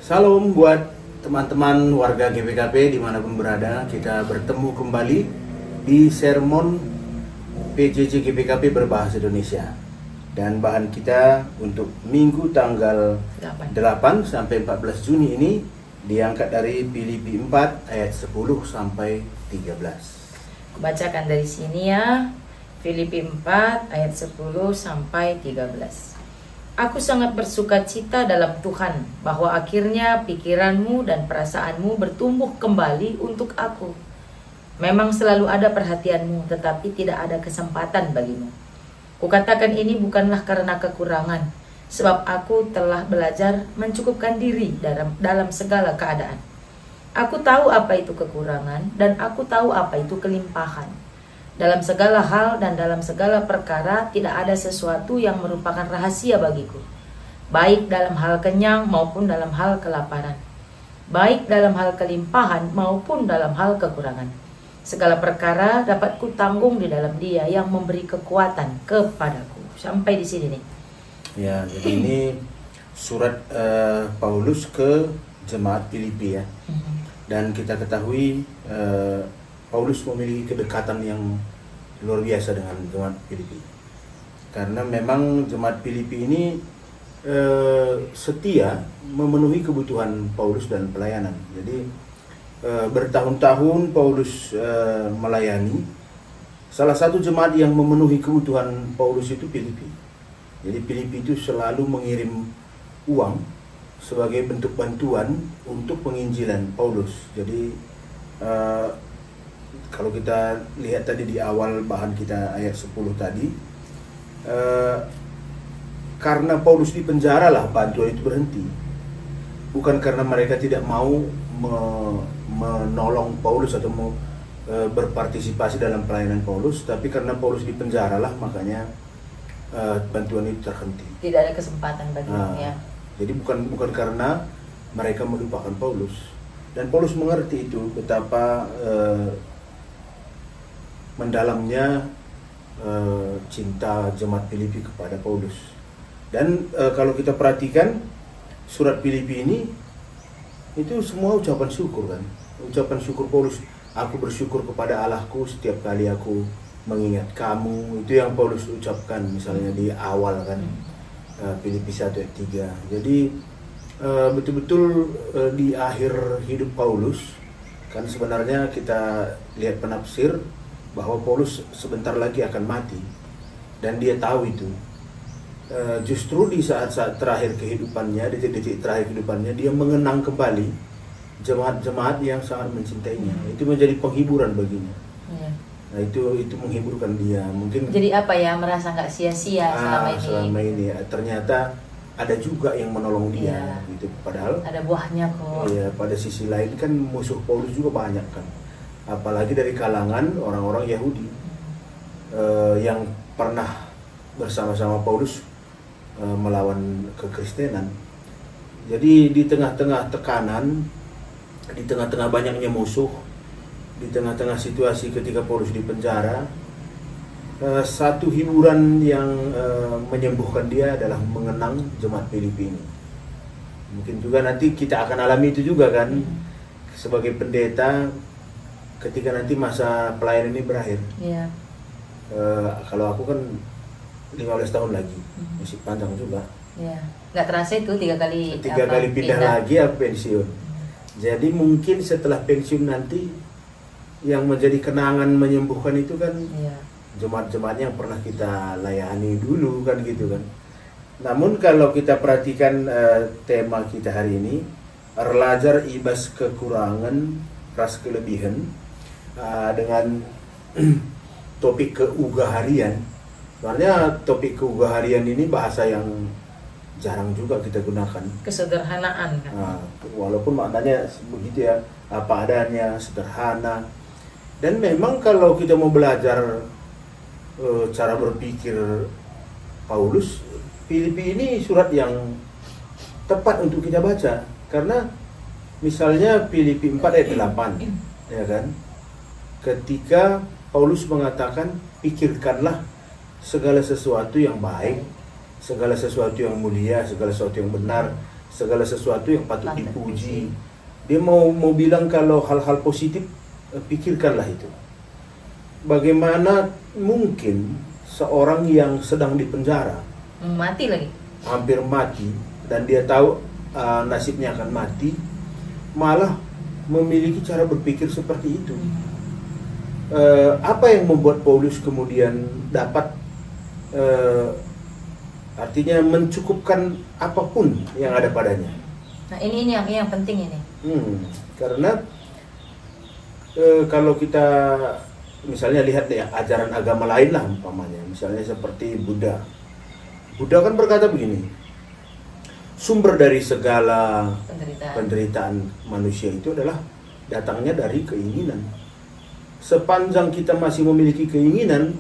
Salam buat teman-teman warga GPKP dimanapun berada. Kita bertemu kembali di sermon PJJ GPKP berbahasa Indonesia. Dan bahan kita untuk minggu tanggal 8 sampai 14 Juni ini diangkat dari Filipi 4 ayat 10 sampai 13. Bacakan dari sini ya. Filipi 4 ayat 10 sampai 13. Aku sangat bersuka cita dalam Tuhan bahwa akhirnya pikiranmu dan perasaanmu bertumbuh kembali untuk aku. Memang selalu ada perhatianmu, tetapi tidak ada kesempatan bagimu. Kukatakan ini bukanlah karena kekurangan, sebab aku telah belajar mencukupkan diri dalam segala keadaan. Aku tahu apa itu kekurangan dan aku tahu apa itu kelimpahan. Dalam segala hal dan dalam segala perkara tidak ada sesuatu yang merupakan rahasia bagiku, baik dalam hal kenyang maupun dalam hal kelaparan, baik dalam hal kelimpahan maupun dalam hal kekurangan. Segala perkara dapat kutanggung di dalam Dia yang memberi kekuatan kepadaku. Sampai di sini nih. Ya, jadi ini surat Paulus ke jemaat Filipi ya. Dan kita ketahui Paulus memiliki kedekatan yang luar biasa dengan jemaat Filipi. Karena memang jemaat Filipi ini setia memenuhi kebutuhan Paulus dan pelayanan. Jadi bertahun-tahun Paulus melayani. Salah satu jemaat yang memenuhi kebutuhan Paulus itu Filipi. Jadi Filipi itu selalu mengirim uang sebagai bentuk bantuan untuk penginjilan Paulus. Jadi kalau kita lihat tadi di awal bahan kita ayat 10 tadi, karena Paulus di penjara lah bantuan itu berhenti. Bukan karena mereka tidak mau menolong Paulus atau mau berpartisipasi dalam pelayanan Paulus, tapi karena Paulus di penjara lah makanya bantuan itu terhenti. Tidak ada kesempatan bagimu ya. Jadi bukan karena mereka melupakan Paulus. Dan Paulus mengerti itu betapa mendalamnya cinta jemaat Filipi kepada Paulus. Dan kalau kita perhatikan surat Filipi ini itu semua ucapan syukur kan. Ucapan syukur Paulus. Aku bersyukur kepada Allahku setiap kali aku mengingat kamu. Itu yang Paulus ucapkan misalnya di awal kan. Filipi 1 ayat 3. Jadi betul-betul di akhir hidup Paulus kan sebenarnya kita lihat penafsir bahwa Paulus sebentar lagi akan mati dan dia tahu itu. Justru di saat-saat terakhir kehidupannya, detik-detik terakhir kehidupannya, dia mengenang kembali jemaat-jemaat yang sangat mencintainya. Itu menjadi penghiburan baginya. Nah itu menghiburkan dia. Mungkin jadi apa ya, merasa nggak sia-sia selama ini ya, ternyata ada juga yang menolong dia gitu. Padahal ada buahnya kok. Iya, pada sisi lain kan musuh Paulus juga banyak kan. Apalagi dari kalangan orang-orang Yahudi yang pernah bersama-sama Paulus melawan kekristenan. Jadi di tengah-tengah tekanan, di tengah-tengah banyaknya musuh, di tengah-tengah situasi ketika Paulus di penjara, satu hiburan yang menyembuhkan dia adalah mengenang jemaat Filipi ini. Mungkin juga nanti kita akan alami itu juga kan, sebagai pendeta ketika nanti masa pelayanan ini berakhir. Kalau aku kan 15 tahun lagi, masih panjang juga. Nggak terasa itu tiga kali pindah lagi aku pensiun. Jadi mungkin setelah pensiun nanti yang menjadi kenangan menyembuhkan itu kan jemaat-jemaat yang pernah kita layani dulu kan gitu kan. Namun kalau kita perhatikan tema kita hari ini, relajar ibas kekurangan ras kelebihan, dengan topik keugaharian. Sebenarnya topik keugaharian ini bahasa yang jarang juga kita gunakan. Kesederhanaan kan. Walaupun maknanya begitu ya, apa adanya, sederhana. Dan memang kalau kita mau belajar cara berpikir Paulus, Filipi ini surat yang tepat untuk kita baca. Karena misalnya Filipi 4 ayat 8, ya kan? Ketika Paulus mengatakan, pikirkanlah segala sesuatu yang baik, segala sesuatu yang mulia, segala sesuatu yang benar, segala sesuatu yang patut dipuji. Dia mau bilang kalau hal-hal positif, pikirkanlah itu. Bagaimana mungkin seorang yang sedang dipenjara, mati lagi, hampir mati, dan dia tahu nasibnya akan mati, malah memiliki cara berpikir seperti itu. Apa yang membuat Paulus kemudian dapat artinya mencukupkan apapun yang ada padanya? Nah ini yang penting ini. Karena kalau kita misalnya lihat ya ajaran agama lain lah umpamanya, misalnya seperti Buddha. Buddha kan berkata begini, sumber dari segala penderitaan manusia itu adalah datangnya dari keinginan. Sepanjang kita masih memiliki keinginan,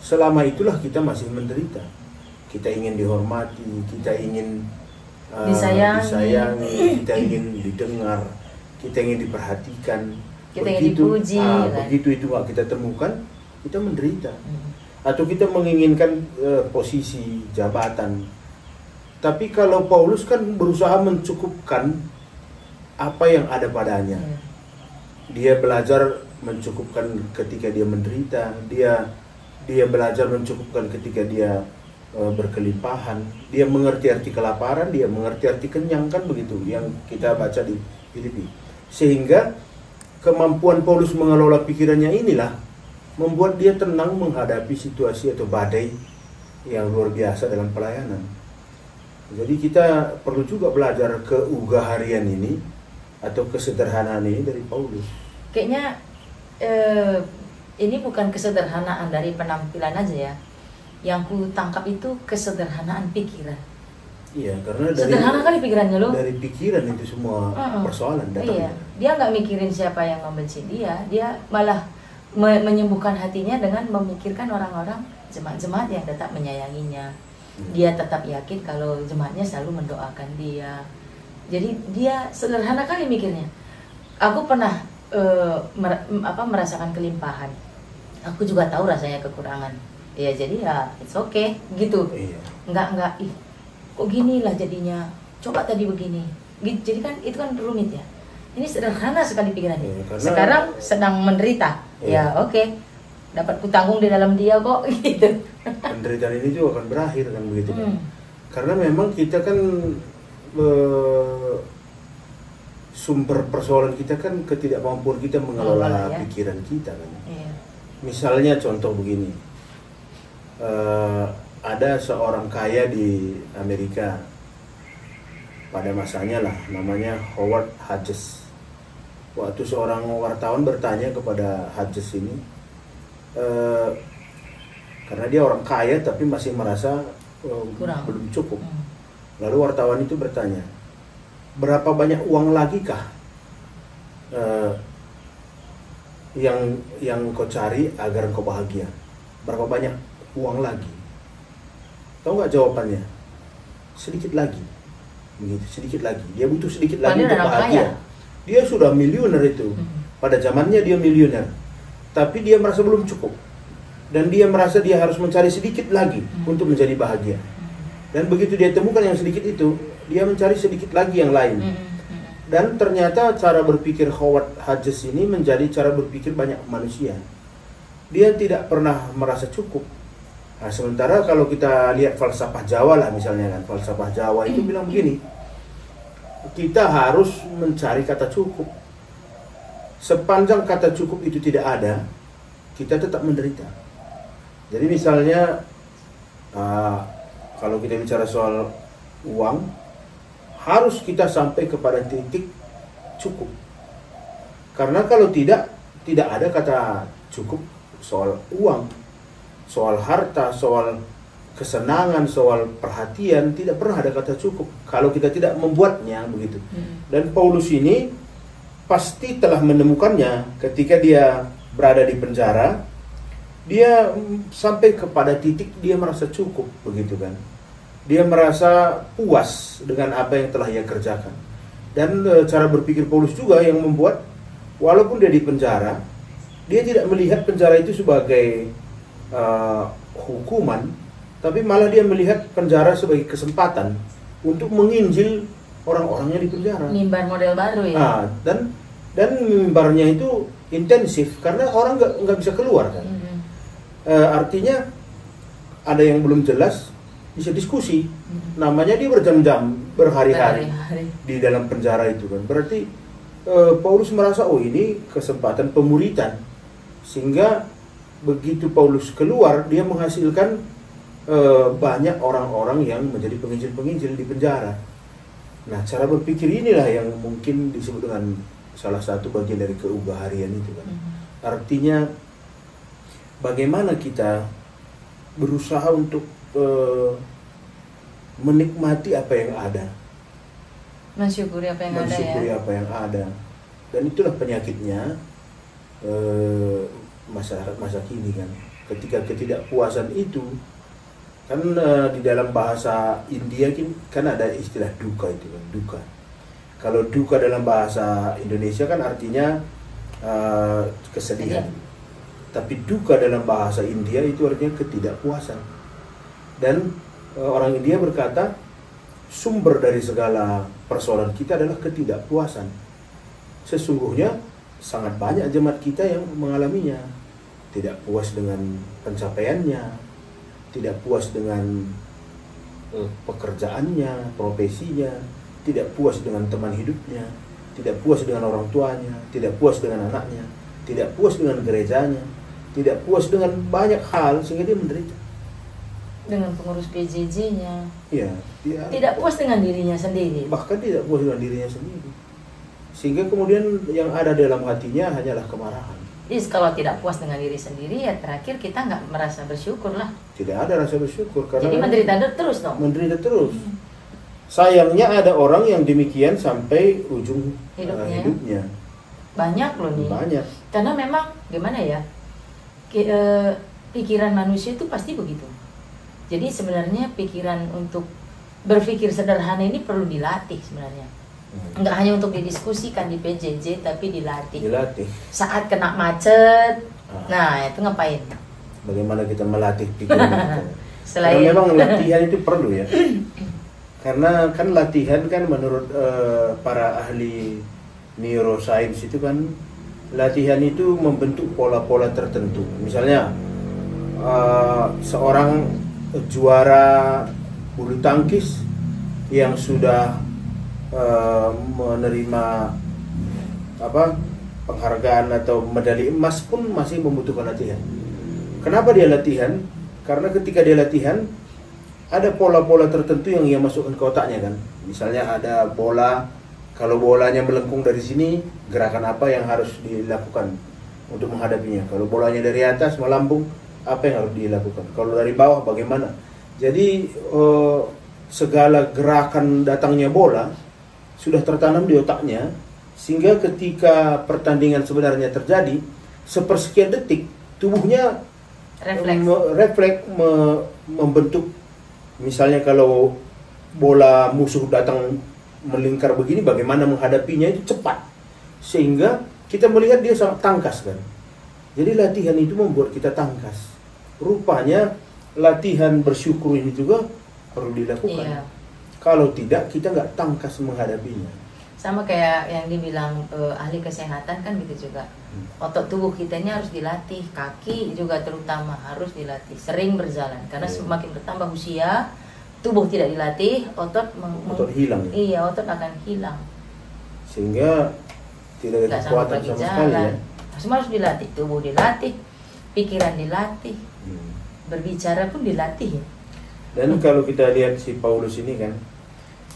selama itulah kita masih menderita. Kita ingin dihormati, kita ingin disayangi, kita ingin didengar, kita ingin diperhatikan, kita ingin dipuji. Begitu itu nggak kita temukan, kita menderita. Atau kita menginginkan posisi, jabatan. Tapi kalau Paulus kan berusaha mencukupkan apa yang ada padanya. Dia belajar mencukupkan ketika dia menderita, dia belajar mencukupkan ketika dia berkelimpahan, dia mengerti arti kelaparan, dia mengerti arti kenyang, kan begitu yang kita baca di Filipi. Sehingga kemampuan Paulus mengelola pikirannya inilah membuat dia tenang menghadapi situasi atau badai yang luar biasa dalam pelayanan. Jadi kita perlu juga belajar keugaharian ini atau kesederhanaan ini dari Paulus. Kayaknya ini bukan kesederhanaan dari penampilan aja ya. Yang ku tangkap itu kesederhanaan pikiran. Iya, karena dari sederhana kali pikirannya loh. Dari pikiran itu semua persoalan datangnya. Iya, dia nggak mikirin siapa yang membenci dia malah menyembuhkan hatinya dengan memikirkan orang-orang jemaat-jemaat yang tetap menyayanginya. Dia tetap yakin kalau jemaatnya selalu mendoakan dia. Jadi dia sederhana kali mikirnya. Aku pernah merasakan kelimpahan. Aku juga tahu rasanya kekurangan. Ya jadi ya it's okay gitu. Iya. Enggak kok gini lah jadinya. Coba tadi begini. Jadi kan itu kan rumit ya. Ini sederhana sekali pikirannya. Iya, sekarang sedang menderita. Iya. Ya oke. Dapat kutanggung di dalam dia kok gitu. Penderitaan ini juga akan berakhir kan begitu kan. Karena memang kita kan sumber persoalan kita kan ketidakmampuan kita mengelola pikiran kita kan. Iya. Misalnya contoh begini, ada seorang kaya di Amerika pada masanya lah, namanya Howard Hughes. Waktu seorang wartawan bertanya kepada Hughes ini, karena dia orang kaya tapi masih merasa belum cukup. Lalu wartawan itu bertanya, berapa banyak uang lagi kah yang kau cari agar kau bahagia? Berapa banyak uang lagi? Tahu nggak jawabannya? Sedikit lagi. Begitu, sedikit lagi. Dia butuh sedikit lagi untuk bahagia. Dia sudah miliuner itu. Pada zamannya dia miliuner. Tapi dia merasa belum cukup. Dan dia merasa dia harus mencari sedikit lagi untuk menjadi bahagia. Dan begitu dia temukan yang sedikit itu, dia mencari sedikit lagi yang lain. Dan ternyata cara berpikir Howard Hughes ini menjadi cara berpikir banyak manusia. Dia tidak pernah merasa cukup. Nah, sementara kalau kita lihat falsafah Jawa lah misalnya kan, falsafah Jawa itu bilang begini, kita harus mencari kata cukup. Sepanjang kata cukup itu tidak ada, kita tetap menderita. Jadi misalnya kalau kita bicara soal uang, harus kita sampai kepada titik cukup. Karena kalau tidak ada kata cukup soal uang, soal harta, soal kesenangan, soal perhatian, tidak pernah ada kata cukup kalau kita tidak membuatnya begitu. Dan Paulus ini pasti telah menemukannya ketika dia berada di penjara. Dia sampai kepada titik dia merasa cukup begitu kan. Dia merasa puas dengan apa yang telah ia kerjakan. Dan cara berpikir Paulus juga yang membuat walaupun dia di penjara, dia tidak melihat penjara itu sebagai hukuman, tapi malah dia melihat penjara sebagai kesempatan untuk menginjil orang-orangnya di penjara. Mimbar model baru ya. Nah, dan mimbarnya itu intensif karena orang nggak bisa keluar kan. Artinya ada yang belum jelas bisa diskusi. Namanya dia berjam-jam, berhari-hari di dalam penjara itu kan. Berarti Paulus merasa oh ini kesempatan pemuritan, sehingga begitu Paulus keluar dia menghasilkan banyak orang-orang yang menjadi penginjil-penginjil di penjara. Nah, cara berpikir inilah yang mungkin disebut dengan salah satu bagian dari keubaharian itu kan. Artinya bagaimana kita berusaha untuk menikmati apa yang ada, mensyukuri apa yang mensyukuri ada ya. apa yang ada. Dan itulah penyakitnya masyarakat masa kini kan. Ketika ketidakpuasan itu kan di dalam bahasa India kan ada istilah duka itu kan, duka. Kalau duka dalam bahasa Indonesia kan artinya kesedihan. Tapi duka dalam bahasa India itu artinya ketidakpuasan. Dan orang India berkata sumber dari segala persoalan kita adalah ketidakpuasan. Sesungguhnya sangat banyak jemaat kita yang mengalaminya. Tidak puas dengan pencapaiannya, tidak puas dengan pekerjaannya, profesinya, tidak puas dengan teman hidupnya, tidak puas dengan orang tuanya, tidak puas dengan anaknya, tidak puas dengan gerejanya, tidak puas dengan banyak hal sehingga dia menderita. Dengan pengurus PJJ-nya. Ya, tidak puas dengan dirinya sendiri. Bahkan tidak puas dengan dirinya sendiri. Sehingga kemudian yang ada dalam hatinya hanyalah kemarahan. Jadi kalau tidak puas dengan diri sendiri ya terakhir kita nggak merasa bersyukur lah. Tidak ada rasa bersyukur karena jadi menderita terus dong. Menderita terus. Sayangnya ada orang yang demikian sampai ujung hidupnya. Banyak loh nih. Banyak. Karena memang gimana ya, pikiran manusia itu pasti begitu. Jadi sebenarnya pikiran untuk berpikir sederhana ini perlu dilatih sebenarnya. Enggak hanya untuk didiskusikan di PJJ, tapi dilatih. Saat kena macet, nah itu ngapain? Bagaimana kita melatih pikiran kita? Karena memang latihan itu perlu ya. Karena kan latihan kan menurut para ahli neuroscience itu kan latihan itu membentuk pola-pola tertentu. Misalnya seorang juara bulu tangkis yang sudah menerima penghargaan atau medali emas pun masih membutuhkan latihan. Kenapa dia latihan? Karena ketika dia latihan ada pola-pola tertentu yang ia masukkan ke otaknya kan. Misalnya ada bola, kalau bolanya melengkung dari sini, gerakan apa yang harus dilakukan untuk menghadapinya. Kalau bolanya dari atas melambung, apa yang harus dilakukan. Kalau dari bawah bagaimana. Jadi segala gerakan datangnya bola sudah tertanam di otaknya, sehingga ketika pertandingan sebenarnya terjadi, sepersekian detik tubuhnya refleks membentuk. Misalnya kalau bola musuh datang melingkar begini, bagaimana menghadapinya itu cepat, sehingga kita melihat dia sangat tangkas kan. Jadi latihan itu membuat kita tangkas. Rupanya latihan bersyukur ini juga perlu dilakukan. Iya. Kalau tidak, kita nggak tangkas menghadapinya. Sama kayak yang dibilang ahli kesehatan kan gitu juga. Otot tubuh kita ini harus dilatih, kaki juga terutama harus dilatih, sering berjalan. Karena semakin bertambah usia, tubuh tidak dilatih, otot hilang. Iya, otot akan hilang. Sehingga tidak ada kekuatan sama sekali ya. Semua harus dilatih, tubuh dilatih, pikiran dilatih, berbicara pun dilatih ya. Dan kalau kita lihat si Paulus ini kan,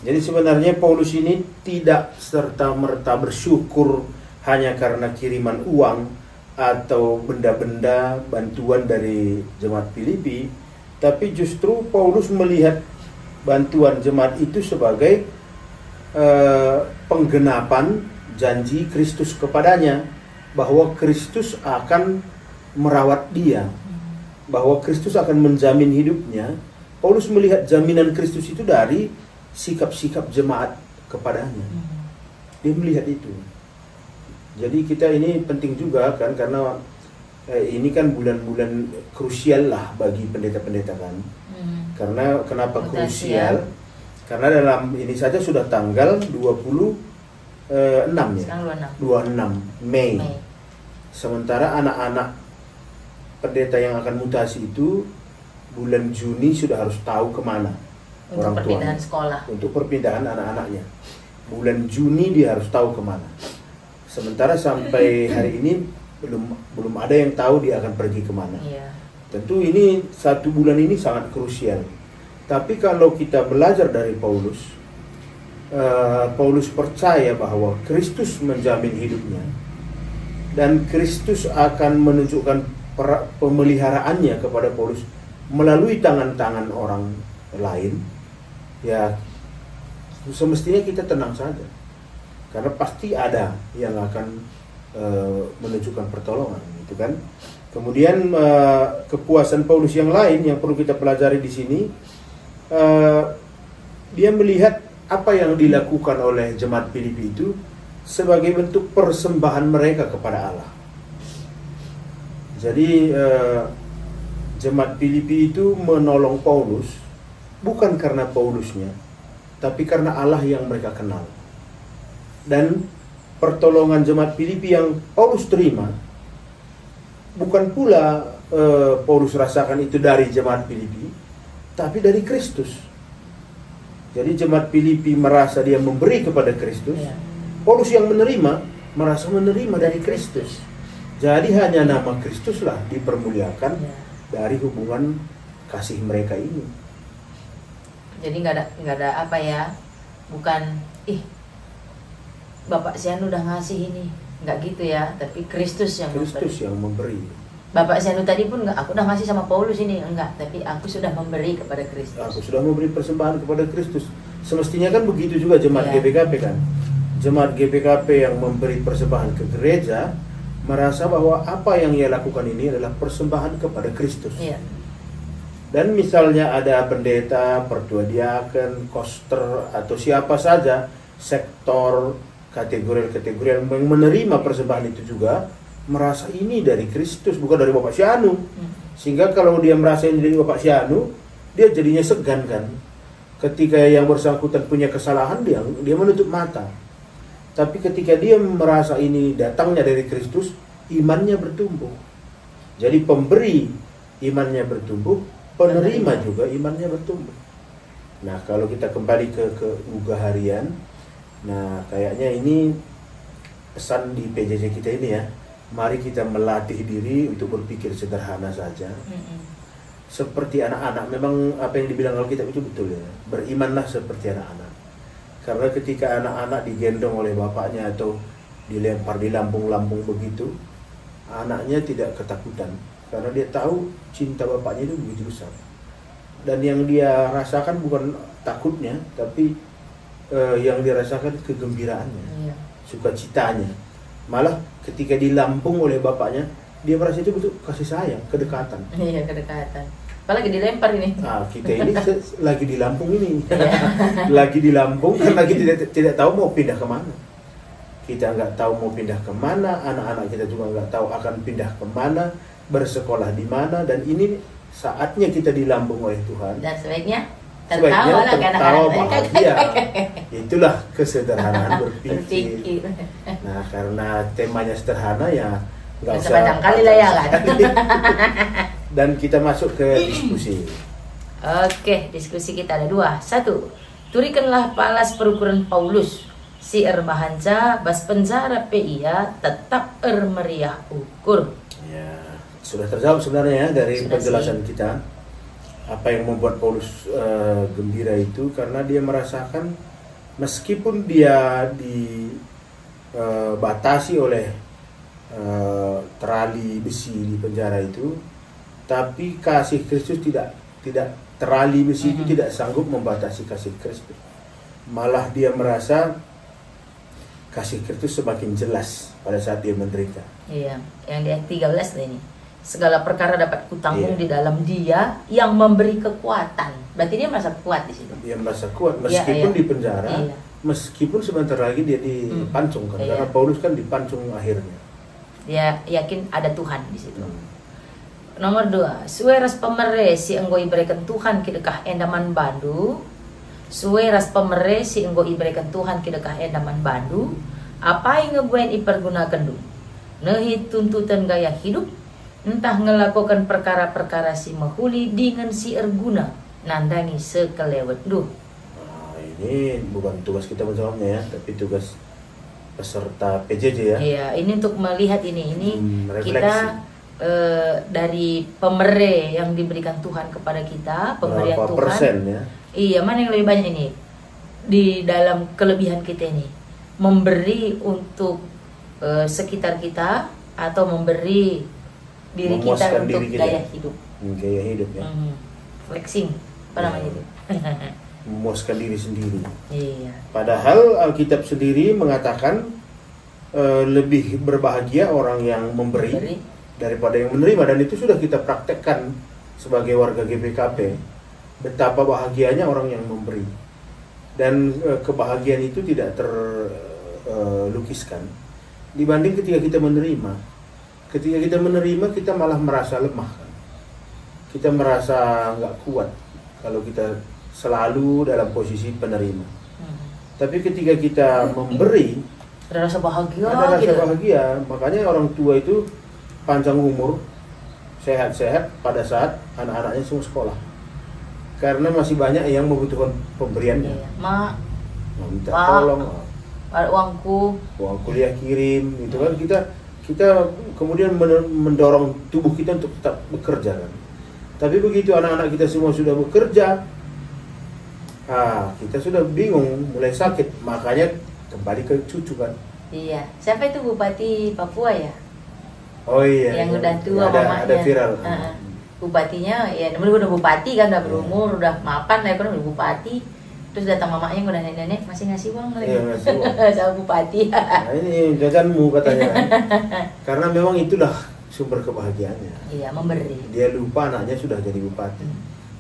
jadi sebenarnya Paulus ini tidak serta-merta bersyukur hanya karena kiriman uang atau benda-benda bantuan dari jemaat Filipi, tapi justru Paulus melihat bantuan jemaat itu sebagai penggenapan janji Kristus kepadanya, bahwa Kristus akan merawat dia, bahwa Kristus akan menjamin hidupnya. Paulus melihat jaminan Kristus itu dari sikap-sikap jemaat kepadanya. Dia melihat itu. Jadi kita ini penting juga kan, karena ini kan bulan-bulan krusial lah bagi pendeta-pendeta kan. Karena kenapa krusial? Karena dalam ini saja sudah tanggal 26 ya. Sekarang 26 Mei. Mei. Sementara anak-anak pendeta yang akan mutasi itu bulan Juni sudah harus tahu kemana Untuk orang perpindahan tuanya. sekolah. Untuk perpindahan anak-anaknya. Bulan Juni dia harus tahu kemana. Sementara sampai hari ini belum ada yang tahu dia akan pergi kemana. Iya. Tentu ini 1 bulan ini sangat krusial. Tapi kalau kita belajar dari Paulus, Paulus percaya bahwa Kristus menjamin hidupnya dan Kristus akan menunjukkan pemeliharaannya kepada Paulus melalui tangan-tangan orang lain. Ya, semestinya kita tenang saja, karena pasti ada yang akan menunjukkan pertolongan, gitu kan. Kemudian kepuasan Paulus yang lain yang perlu kita pelajari di sini, dia melihat apa yang dilakukan oleh jemaat Filipi itu sebagai bentuk persembahan mereka kepada Allah. Jadi jemaat Filipi itu menolong Paulus bukan karena Paulusnya, tapi karena Allah yang mereka kenal. Dan pertolongan jemaat Filipi yang Paulus terima bukan pula Paulus rasakan itu dari jemaat Filipi, tapi dari Kristus. Jadi jemaat Filipi merasa dia memberi kepada Kristus, Iya. Paulus yang menerima merasa menerima dari Kristus. Jadi hanya nama Kristuslah dipermuliakan Iya. dari hubungan kasih mereka ini. Jadi nggak ada apa ya, bukan Bapak Sianu udah ngasih ini, nggak gitu ya, tapi Kristus yang Kristus yang memberi. Bapak Sianu tadi pun nggak, aku udah ngasih sama Paulus ini, enggak, tapi aku sudah memberi kepada Kristus. Aku sudah memberi persembahan kepada Kristus. Semestinya kan begitu juga jemaat Iya. GBKP kan. Jemaat GBKP yang memberi persembahan ke gereja merasa bahwa apa yang ia lakukan ini adalah persembahan kepada Kristus. Iya. Dan misalnya ada pendeta, pertua diaken, koster, atau siapa saja sektor kategori-kategori yang menerima persembahan itu juga merasa ini dari Kristus, bukan dari Bapak Sianu. Sehingga kalau dia merasa ini dari Bapak Sianu, dia jadinya segan kan. Ketika yang bersangkutan punya kesalahan, dia menutup mata. Tapi ketika dia merasa ini datangnya dari Kristus, imannya bertumbuh. Jadi pemberi imannya bertumbuh, penerima juga imannya bertumbuh. Nah, kalau kita kembali ke Uga Harian, nah kayaknya ini pesan di PJJ kita ini ya. Mari kita melatih diri untuk berpikir sederhana saja. Seperti anak-anak, memang apa yang dibilang Alkitab itu betul ya. Berimanlah seperti anak-anak. Karena ketika anak-anak digendong oleh bapaknya atau dilempar di lambung-lambung begitu, anaknya tidak ketakutan. Karena dia tahu cinta bapaknya itu begitu besar. Dan yang dia rasakan bukan takutnya, tapi yang dia rasakan kegembiraannya, Iya. sukacitanya. Malah ketika dilambung oleh bapaknya, dia merasa itu betul kasih sayang, kedekatan. Iya, kedekatan. Apalagi dilempar ini. Nah, kita ini lagi di Lampung ini, lagi di Lampung kan lagi tidak tahu mau pindah kemana. Kita nggak tahu mau pindah kemana, anak-anak kita juga nggak tahu akan pindah kemana, bersekolah di mana, dan ini saatnya kita di Lampung oleh Tuhan. Dan sebaiknya tertawa lah kan anak-anak. Bahagia. Itulah kesederhanaan berpikir. Nah, karena temanya sederhana ya nggak usah Sepanjang kali lah ya kan. Dan kita masuk ke diskusi. Oke, diskusi kita ada 2. 1. Turikanlah palas perukuran Paulus. Si erbahanca bas penjara PIA tetap meriah ukur. Ya, sudah terjawab sebenarnya ya dari Sudah penjelasan kita. Apa yang membuat Paulus gembira itu karena dia merasakan meskipun dia dibatasi oleh terali besi di penjara itu, tapi kasih Kristus tidak terali besi itu tidak sanggup membatasi kasih Kristus. Malah dia merasa kasih Kristus semakin jelas pada saat dia menderita. Iya, yang di ayat 13 nih. Segala perkara dapat kutanggung Iya. di dalam Dia yang memberi kekuatan. Berarti dia merasa kuat di situ. Dia merasa kuat meskipun Iya. di penjara, Iya. meskipun sebentar lagi dia dipancung kan, Iya. karena Paulus kan dipancung akhirnya. Dia yakin ada Tuhan di situ. Nomor 2, sueras pemere si enggoi berikan Tuhan kidekah endaman bandu Suwe ras pemere si enggo iberikan Tuhan kidekah endaman bandu. Apa yang ngebuen ipergunakan du. Nehi tuntutan gaya hidup. Entah ngelakukan perkara-perkara si mahuli dengan si erguna. Nandangi sekelewet du. Nah, ini bukan tugas kita menjawabnya ya, tapi tugas peserta PJJ ya. Iya, ini untuk melihat ini refleksi. kita dari pemere yang diberikan Tuhan kepada kita, pemberian Berapa Tuhan. persen ya? Iya, mana yang lebih banyak ini? Di dalam kelebihan kita ini, memberi untuk sekitar kita atau memberi diri kita Memuaskan untuk diri kita. gaya hidup. Gaya hidup ya. Flexing, apa namanya itu? Memuaskan diri sendiri. Iya. Padahal Alkitab sendiri mengatakan lebih berbahagia orang yang memberi daripada yang menerima, dan itu sudah kita praktekkan sebagai warga GBKP. Betapa bahagianya orang yang memberi, dan kebahagiaan itu tidak terlukiskan dibanding ketika kita menerima. Ketika kita menerima, kita malah merasa lemah kan? Kita merasa nggak kuat kalau kita selalu dalam posisi penerima. Tapi ketika kita memberi, ada rasa bahagia. ada rasa gitu. bahagia. Makanya orang tua itu panjang umur, sehat-sehat pada saat anak-anaknya semua sekolah. Karena masih banyak yang membutuhkan pemberiannya. Iya. Mak, Minta Pak, tolong, ada uangku. uang kuliah kirim, gitu kan. Kita kemudian mendorong tubuh kita untuk tetap bekerja kan. Tapi begitu anak-anak kita semua sudah bekerja, kita sudah bingung, mulai sakit, makanya kembali ke cucu kan. Iya. Siapa itu Bupati Papua ya? Oh iya. Yang iya. udah tua ada, mamanya. ada viral. Bupatinya ya namanya udah bupati kan, udah berumur, udah mapan lah kan, udah bupati. Terus datang mamanya udah nenek-nenek masih ngasih uang lagi. Iya, ngasih uang. Sama bupati. Nah, ini jajanmu katanya kan. Karena memang itulah sumber kebahagiaannya. Iya, memberi. Dia lupa anaknya sudah jadi bupati.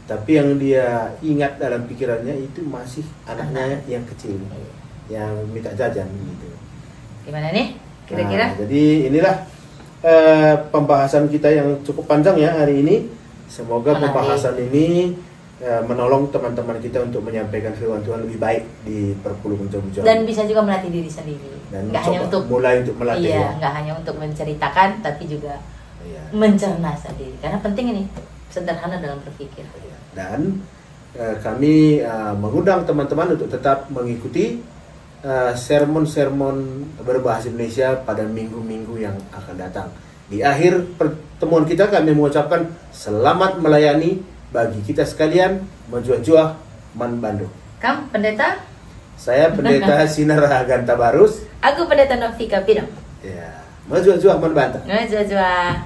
Tapi yang dia ingat dalam pikirannya itu masih anaknya yang kecil, yang minta jajan gitu. Gimana nih? Kira-kira? Nah, jadi inilah pembahasan kita yang cukup panjang ya hari ini. Semoga Menarik. pembahasan ini menolong teman-teman kita untuk menyampaikan firman Tuhan lebih baik di Perpuluh Mencoba. Dan bisa juga melatih diri sendiri. Dan Nggak hanya untuk mulai untuk melatih. iya, ya. nggak hanya untuk menceritakan, tapi juga Iya. mencerna sendiri. Karena penting ini sederhana dalam berpikir. Dan kami mengundang teman-teman untuk tetap mengikuti sermon-sermon berbahasa Indonesia pada minggu-minggu yang akan datang. Di akhir pertemuan kita kami mengucapkan selamat melayani bagi kita sekalian, menjuah-juah Man Bandung. Kam, pendeta? Saya pendeta Sinar Rahagan Tabarus. Aku pendeta Novika Pidam. Ya, menjuah-juah Man Banten. Ngejua-jua.